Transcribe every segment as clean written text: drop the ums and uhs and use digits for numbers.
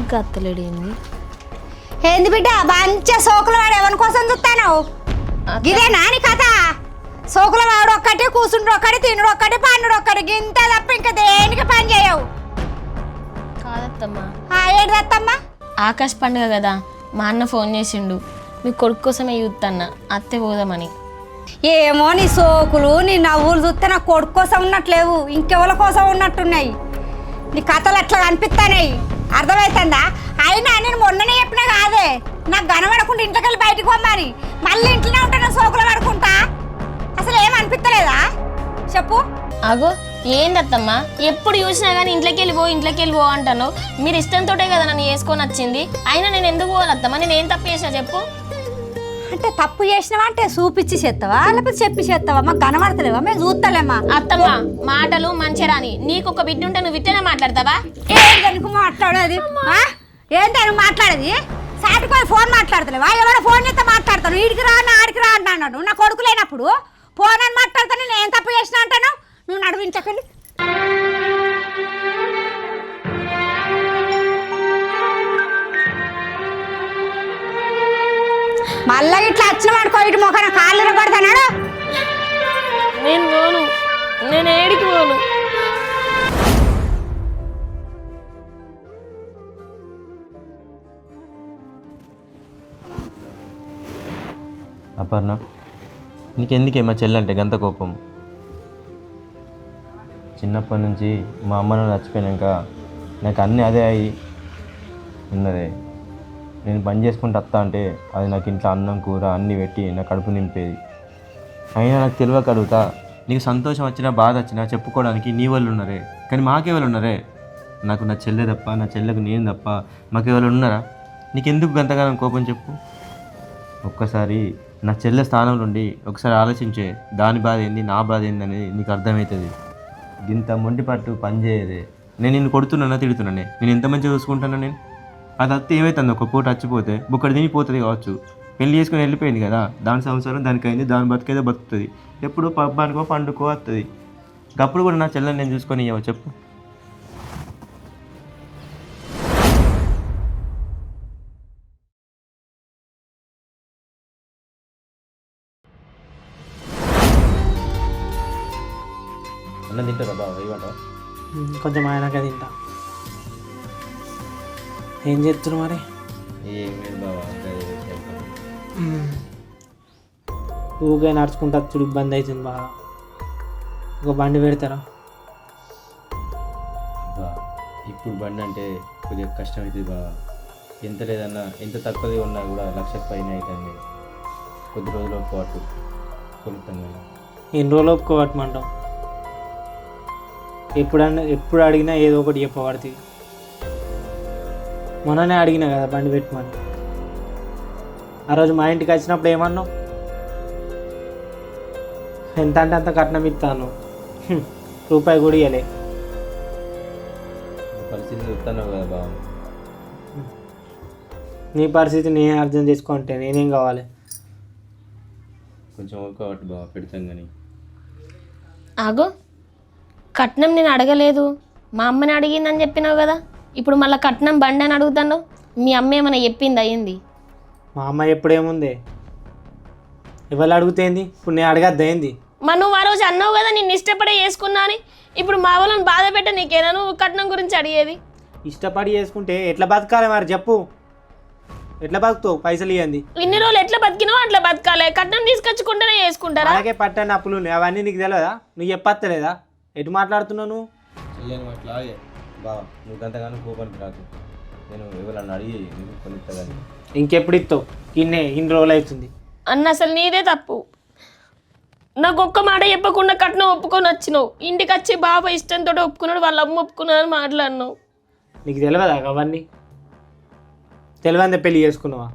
ఇంకా అత్తలేడు ఏంది ఏంది బిడ్డ మంచిగా సోకుల వాడు ఎవరి కోసం చూస్తాను ఇదేనా నీ కథ సోకుల వాడు ఒక్కటే కూర్చుండ్రు ఒక్కటి తినుడు ఒక్కటి పండుడు ఒక్కటి గింత తప్ప ఇంకా దేనికి పని చేయవు కాదత్తమ్మా ఏంటి దత్తమ్మా ఆకాశ్ పండుగ కదా మా అన్న ఫోన్ చేసిండు మీ కొడుకు కోసమే చూస్తాన్న అత్తే పోదామని. ఏమో నీ సోకులు నీ నవ్వులు చూస్తే నా కొడుకు కోసం ఉన్నట్లేవు ఇంకెవరి కోసం ఉన్నట్టున్నాయి నీ కథలు అట్లా కనిపిస్తాయి అర్థమవుతుందా అయినా నేను మొన్ననే చెప్పినా కాదే నాకు గనపడకుండా ఇంట్లోకి వెళ్ళి బయటకు పోమ్మని మళ్ళీ ఇంట్లోనే ఉంటాను సోకులు పడుకుంటా అసలు ఏం అనిపిస్తలేదా చెప్పు అగో ఏందత్తమ్మా ఎప్పుడు చూసినా కానీ ఇంట్లోకి వెళ్ళిపో అంటాను. మీరు ఇష్టంతోటే కదా నన్ను వేసుకొని వచ్చింది. అయినా నేను ఎందుకు పోవాలత్తమ్మా? నేను ఏం తప్పు చేసినా చెప్పు. అంటే తప్పు చేసినావా అంటే చూపించి చేస్తావా లేకపోతే చెప్పి చేస్తావా మాకు కనబడతలేవా మేము చూస్తలేమా? అత్తమ్మ మాటలు మంచి రాని నీకు ఒక బిడ్డ ఉంటే నువ్వు విత్తనే మాట్లాడతావా? ఏంటనుకు మాట్లాడేది ఏంటను మాట్లాడేది సాటుకొని ఫోన్ మాట్లాడతలేవా? ఎవరో ఫోన్ చేస్తే మాట్లాడతాను వీడికి రా ఆడికి రా అంటున్నాడు నా కొడుకు లేనప్పుడు ఫోన్ అని మాట్లాడతాను నేను ఏం తప్పు చేసినా అంటాను నువ్వు నడువించకండి మళ్ళా ఇట్లా వచ్చిన వాడుకో ఇటు మొఖాన కాళ్ళు కొడతాడు. నేను పోను, నేను ఏడికి పోను. అపర్ణ నీకెందుకే మా చెల్లంటే గంత కోపం? చిన్నప్పటి నుంచి మా అమ్మ నాన్న చచ్చిపోయాక నాకు అన్నీ అదే అయ్యి ఉన్నదే. నేను పని చేసుకుంటూ వస్తా అంటే అది నాకు ఇంట్లో అన్నం కూర అన్నీ పెట్టి నా కడుపు నింపేది. అయినా నాకు తెలియక అడుగుతా, నీకు సంతోషం వచ్చినా బాధ వచ్చినా చెప్పుకోవడానికి నీ వాళ్ళు ఉన్నారే, కానీ మాకెవరు ఉన్నారే? నాకు నా చెల్లె తప్ప నా చెల్లెకు నేను తప్ప మాకెవరు ఉన్నారా? నీకెందుకు గంతగానం కోపం చెప్పు? ఒక్కసారి నా చెల్లె స్థానం నుండి ఒకసారి ఆలోచించే, దాని బాధ ఏంది నా బాధ ఏంది అనేది నీకు అర్థమవుతుంది. ఇంత మొండి పట్టు పని చేయదే. నేను నిన్ను కొడుతున్నానా తిడుతున్నానే? నేను ఎంత మంచిగా చూసుకుంటానా? నేను అది అత్తే ఏమవుతుంది, ఒక పూట చచ్చిపోతే బుక్కడి తినిపోతుంది కావచ్చు. పెళ్లి చేసుకుని వెళ్ళిపోయింది కదా, దాని సంవత్సరం దానికి అయింది, దాని బతికేదో బతుకుతుంది. ఎప్పుడు పబ్బానికో పండుకో వస్తుంది. అప్పుడు కూడా నా చెల్లెని నేను చూసుకొని ఇవ్వ చెప్పు. అన్నం తింటారా బాబా? ఇవ్వంటావా? కొంచెం ఆయనకే తింటా. ఏం చెప్తున్నారు మరి? ఏం లేదు బాబా, ఊగే నడుచుకుంటా చూడు ఇబ్బంది అవుతుంది బాగా. ఒక బండి పెడతారా? ఇప్పుడు బండి అంటే కొద్దిగా కష్టం అవుతుంది బాబా. ఎంత లేదన్నా ఎంత తక్కువది ఉన్నా కూడా 1,00,000 పైన అవుతుంది. కొద్ది రోజులు పాటు కొలుస్తాను కదా. ఎన్ని రోజులు ఒప్పుకోవటమంటాం? ఎప్పుడు అడిగినా ఏదో ఒకటి చెప్పబడుతుంది. మొన్ననే అడిగినా కదా బండి పెట్టమని. ఆ రోజు మా ఇంటికి వచ్చినప్పుడు ఏమన్నావు? ఎంత అంటే అంత కట్నం ఇస్తాను, రూపాయి కూడా ఇవ్వలే. పరిస్థితి చూస్తున్నావు కదా బాబా. నీ పరిస్థితి నేను అర్థం చేసుకుంటే నేనేం కావాలి? కొంచెం ఓపిక బాబా, పెడతాం కానీ. ఆగో, కట్నం నేను అడగలేదు, మా అమ్మని అడిగిందని చెప్పినావు కదా. ఇప్పుడు మళ్ళీ కట్నం బండి అని అడుగుతాను. మీ అమ్మ ఏమైనా చెప్పింది అయ్యింది? మా అమ్మ ఎప్పుడేముంది, ఎవరు అడుగుతేంది? ఇప్పుడు నేను అడగద్దు ఏంది? మరి నువ్వు ఆ రోజు అన్నావు కదా నిన్ను ఇష్టపడే చేసుకున్నా అని. ఇప్పుడు మా వాళ్ళని బాధ పెట్ట నీకేనా నువ్వు కట్నం గురించి అడిగేది? ఇష్టపడి చేసుకుంటే ఎట్లా బతకాలి మరి చెప్పు? ఎట్లా బతుకుతావు? పైసలు ఇవ్వండి. ఇన్ని రోజులు ఎట్లా బతికినావు అట్లా బతకాలి. కట్నం తీసుకొచ్చుకుంటేనే చేసుకుంటారా? అలాగే పట్టని అప్పులు ఉన్నాయి, అవన్నీ నీకు తెలియదా? నువ్వు చెప్పత్తలేదా? ఎటు మాట్లాడుతున్నావు నువ్వు? చెల్లెను అట్లాగే బాబా, నువ్వు గంతగానో కోపానికి రాకు. నేను ఎవరన్నా అడిగి నీకు కొనిస్తా కానీ. ఇంకెప్పుడు ఇస్తావు? ఇన్ని రోజులు అవుతుంది అన్న. అసలు నీదే తప్పు. నాకు ఒక్క మాట చెప్పకుండా కట్నం ఒప్పుకొని వచ్చినావు. ఇంటికి వచ్చి బాబా ఇష్టంతో ఒప్పుకున్నాడు, వాళ్ళ అమ్మ ఒప్పుకున్నాడు మాట్లాడినావు. నీకు తెలియదా అవన్నీ? తెలియదే పెళ్లి చేసుకున్నావా?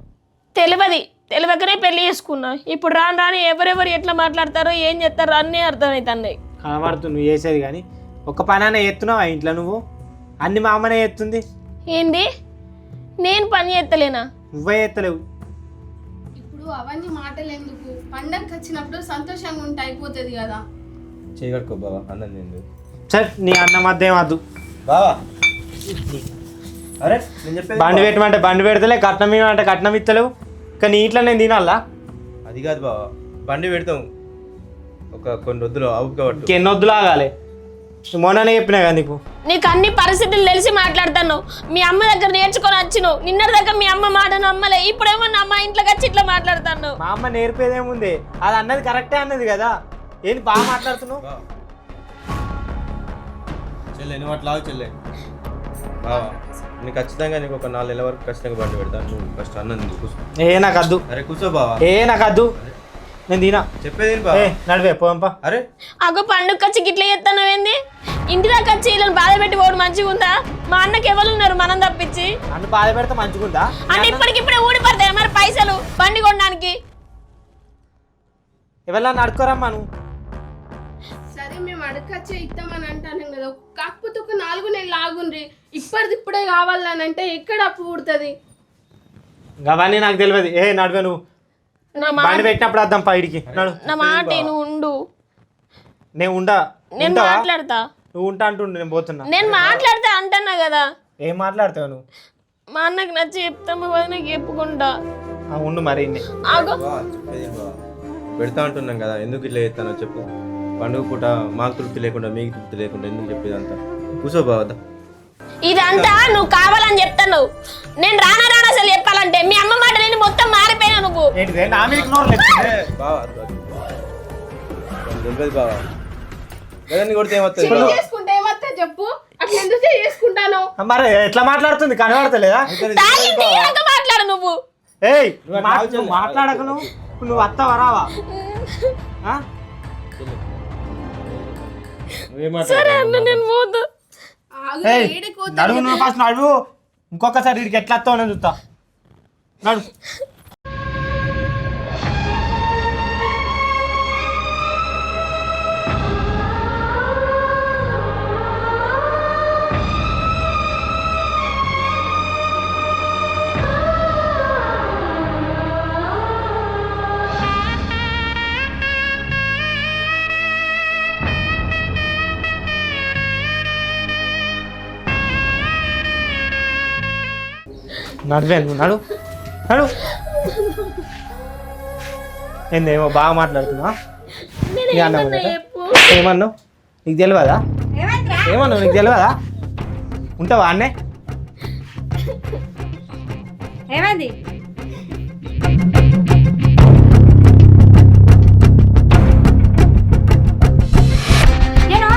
తెలియకనే పెళ్లి చేసుకున్నా. ఇప్పుడు రాని ఎవరెవరు ఎట్లా మాట్లాడతారో ఏం చేస్తారో అన్నీ అర్థమవుతున్నాయి. కనబడుతు నువ్వు చేసేది కానీ ఒక్క పని ఎత్తున్నావా ఇంట్లో? నువ్వు అన్ని మా అమ్మనే ఎత్తుంది. ఏంది? నేను పని చేస్తలేనా? నువ్వే ఎత్తలేవు. ఇప్పుడు అవన్నీ మాటలు ఎందుకు? పండగకి వచ్చినప్పుడు సంతోషంగా ఉంటే అయిపోతుంది కదా. చేయగడుకో బాబా, అన్నం తిందు. సరే నీ అన్న మధ్య వద్దు బాబా. అరే నేను చెప్పేది బండి పెట్టమంటే బండి పెడతలే, కట్నం ఇవ్వమంటే కట్నం ఇస్తలేవు. కానీ ఇంట్లో నేను తినాలా? అది కాదు బావ, బండి పెడతాం కొన్ని వద్దులు అవుక పట్టు. ఇంకెన్ని వద్దులు ఆగాలి? మొన్ననే చెప్పినా కదా నీకు. నీకు అన్ని పరిస్థితులు తెలిసి మాట్లాడతాను. మీ అమ్మ దగ్గర నేర్చుకొని వచ్చినావు. నిన్నటి దగ్గర మీ అమ్మ మాట నమ్మలే, ఇప్పుడేమో నా అమ్మ ఇంట్లోకి వచ్చి ఇట్లా మాట్లాడతాను. మా అమ్మ నేర్పేదేముంది, అది అన్నది కరెక్టే అన్నది కదా. ఏంది బాగా మాట్లాడుతున్నావు? చెల్లె నువ్వు అట్లా చెల్లె బావా, నేను ఖచ్చితంగా నీకు ఒక 4 నెలల వరకు ఖచ్చితంగా బండి పెడతాను. నువ్వు ఫస్ట్ అన్నది కూర్చో. నాకు వద్దు. అరే కూర్చో బావా. నాకు వద్దు, నేను తినా. చెప్పేది బావా. నడివే పోంపా. అరే అగో పండుగ వచ్చి గిట్లా చేస్తాను ఏంది? ఇంటి దాకా వచ్చి వీళ్ళని బాధ పెట్టి పోవడం మంచిగా ఉందా? మా అన్నకి ఎవరు ఉన్నారు మనం తప్పించి? నన్ను బాధ పెడితే మంచిగుందా? అంటే ఇప్పటికిప్పుడే ఊడిపడతాయి మరి పైసలు బండి కొనడానికి. ఎవరన్నా నడుకోరమ్మా నువ్వు. సరే మేము అడగచ్చే ఇస్తామని అంటాను కదా, కాకపోతే ఒక 4 నెలలు ఆగుండ్రి. ఇప్పుడే కావాలని అంటే ఎక్కడ అప్పు పుడుతుంది? అవన్నీ నాకు తెలియదు. నడివే నువ్వు. బండి పెట్టినప్పుడు వద్దాం పైడికి. నడు. నా మాట నువ్వు ఉండు, నేను నేను మాట్లాడతా. నువ్వు ఉంటా అంటుండు, నేను పోతున్నా. నేను మాట్లాడతా అంటున్నా కదా. ఏం మాట్లాడతావు నువ్వు? మా అన్నకి నచ్చి చెప్తాము నాకు చెప్పుకుంటా. ఉండు మరి. ఆగో చెప్పేది బావా, పెడతా అంటున్నాం కదా, ఎందుకు ఇట్లా చేస్తానో చెప్పు. పండుగ పూట మాకు తృప్తి లేకుండా మీకు తృప్తి లేకుండా ఎందుకు చెప్పేదంతా? కూర్చో బావద్దా. ఇదంతా నువ్వు కావాలని చెప్తాను. నేను రానా అసలు చెప్పాలంటే మీ అమ్మ మాట నేను మొత్తం మారిపోయినా. నువ్వు బావా తెలియదు బావా, గదని కొడితే ఏమవుతుంది? చేసుకుంటే ఏమత్తా చెప్పు, అట్లా ఎందుకు చేసుకుంటాను? మరి ఎట్లా మాట్లాడుతుంది కనబడతలేదా? మాట్లాడు నువ్వు. మాట్లాడకు నువ్వు వస్తావా రావా? సరే అన్న నేను పోదు. నడువు నువ్వు ఫస్ట్ నడువు. ఇంకొకసారి వీడికి ఎట్లా వస్తావు నేను చూస్తా. నడు. నడివే నువ్వు. నడు. ఏందేమో బాగా మాట్లాడుతున్నా. ఏమన్నావు? నీకు తెలియదా? ఏమన్నావు? నీకు తెలియదా? ఉంటావా అన్నే? ఏమైంది? నేను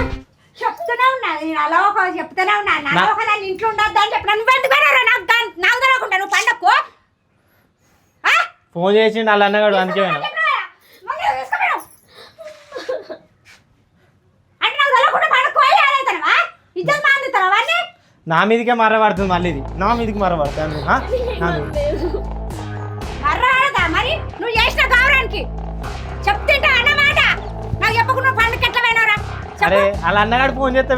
చెప్తూనే ఉన్నా, నేను అలా ఒక చెప్తూనే ఉన్నా. నన్ను ఇంట్లో ఉండద్దు అని చెప్పిన నువ్వు ఎందుకు నాకు తెలవకుండా నువ్వు పండక్కు ఫోన్ చేసి వాళ్ళ అన్నగాడు అందుకే అంటే నాకు తెలవకుండా పండక్కు ఏదైతావా? ఇద్దరు మాందుతావా? నా మీదకే మర్రబడుతుంది. మళ్ళీ ఇది నా మీదకి మర్రబడుతుంది. మర్రదా మరి నువ్వు చేసిన గౌరవానికి చెప్తుంటే అన్నమాట. నాకు చెప్పకుండా పండుగ ఎట్లా పోయినవరా? అరే వాళ్ళ అన్నగాడు ఫోన్ చేస్తే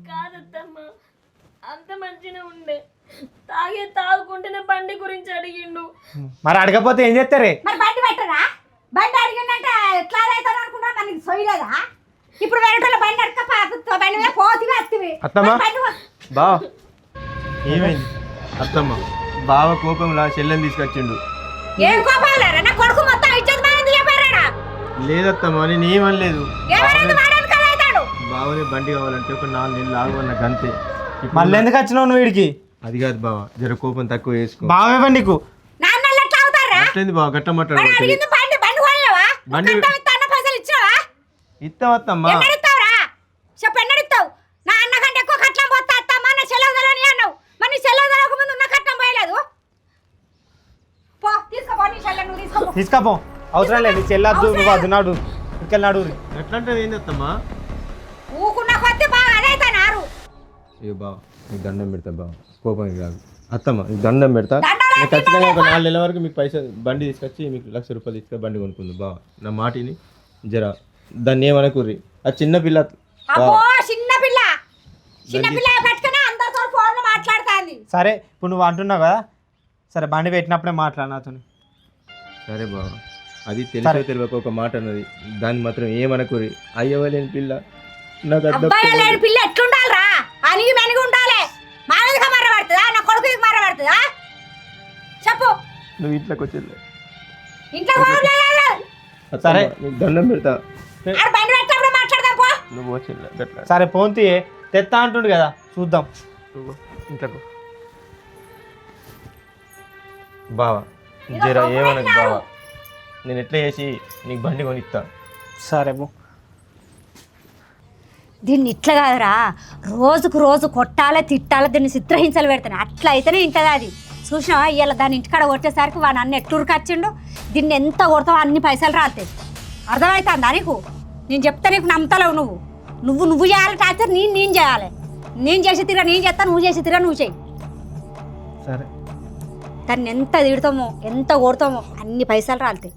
కాదత్తమ్మా, అంత మంచిగా ఉండే. తాగుకుంటేనే బండి గురించి అడిగిండు. మరి అడగపోతే ఏం చేస్తారే? మరి బండి పెట్టరా? బండి అడిగిందంటే ఎట్లా అవుతారు అనుకుంటా? మనకి సొయ్యలేదా? ఇప్పుడు వేరే బండి అడక బండి మీద పోతివి వస్తుంది. అత్తమ్మా బావ ఏమైంది? అత్తమ్మ బావ కోపంలా చెల్లెని తీసుకొచ్చిండు. ఏం కోపాలరా? నా కొడుకు మొత్తం ఇచ్చేది బాగుంది చెప్పారా? లేదత్తమ్మా నేను ఏమనలేదు. ఏమనేది వాడని కదా అవుతాడు. బావనే బండి కావాలంటే ఒక 4 నెలలు ఆగమన్న గంతే. మళ్ళీ ఎందుకు వచ్చినావు నువ్వు వీడికి? అది కాదు బావ, జర కోపం తక్కువ వేసుకో. బావేవా నీకు? నాన్నలు ఎట్లా అవుతారా? అట్లేంది బావ గట్ట మాట్లాడు. అడిగింది బండి కొనలేవా? బండి అన్న పైసలు ఇచ్చినావా? ఇస్తాం అత్తమ్మా. ఎన్నడిస్తావురా? చెప్పు ఎన్నడిస్తావు? నా అన్న కంటే ఎక్కువ కట్నం పోతా అత్తమ్మా నా సెలవుదలని అన్నావు. మరి నీ సెలవుదలకు ముందు ఉన్న కట్నం పోయలేదు. పో తీసుకోపో నీ చెల్లె నువ్వు తీసుకోపో. తీసుకపో, అవసరం లేదు. చెల్లద్దు నువ్వు వద్దు. నాడు ఇక్కడ నాడు. ఎట్లా అంటే ఏంది అత్తమ్మా? ఊకున్న కొద్ది బాగా అదైతే నారు. ఏ బావ నీకు దండం పెడతా బావ, కోపం కాదు. అత్తమ్మ నీకు దండం పెడతా. దండాలు నేను ఖచ్చితంగా ఒక 4 నెలల వరకు మీకు బండి తీసుకొచ్చి మీకు 1,00,000 రూపాయలు తీసుకొని బండి కొనుక్కుంది బావ. నా మాటిని జర దాన్ని ఏమనుకుర్రి. ఆ చిన్న పిల్ల అబ్బో చిన్న పిల్ల పెట్టుకుని అందరితో ఫోన్లో మాట్లాడుతాంది. సరే ఇప్పుడు నువ్వు అంటున్నావు కదా, సరే బండి పెట్టినప్పుడే మాట్లాడు నాతో. సరే బావ అది తెలిసో తెలియక ఒక మాట అన్నది, దాన్ని మాత్రం ఏమనకూరి. అయ్యవలేని పిల్ల నాకు అబ్బాయి లేని పిల్ల ఎట్లుండాలిరా? అనిగి మెనిగి ఉండాలి. మా మీదకి మర్రబడుతుందా? నా కొడుకు మర్రబడుతుందా? చెప్పు. నువ్వు ఇంట్లోకి వచ్చేది ఇంట్లో సరే. నీకు దండం పెడతా, బండి పెట్టినప్పుడు మాట్లాడదాం పో. నువ్వు వచ్చేది గట్లా. సరే పోంతి తెత్తా అంటుండు కదా, చూద్దాం. నువ్వు ఇంట్లోకి బావా, జరా ఏమనకు బావా, నేను ఎట్లా చేసి నీకు బండి కొనిస్తా. సరే పో. దీన్ని ఇట్లా కాదురా, రోజుకు రోజు కొట్టాలి తిట్టాలి, దీన్ని చిత్రహింసలు పెడతాను. అట్లా అయితేనే ఇంటది అది. చూసినావా ఇవాళ దాన్ని ఇంటికాడ కొట్టేసరికి వాడు అన్ని ఎట్టూరుకి వచ్చిండు. దీన్ని ఎంత కొడతావో అన్ని పైసలు రాస్తాయి. అర్థమవుతుందా నీకు? నేను చెప్తా, నీకు నమ్ముతలేవు. నువ్వు చేయాలి టార్చర్, నేను చేయాలి. నేను చేసి తీరా నేను చేస్తాను, నువ్వు చేసి తీరా నువ్వు చేయి. సరే. దాన్ని ఎంత తిడతామో ఎంత కొడతామో అన్ని పైసలు రాలుతాయి.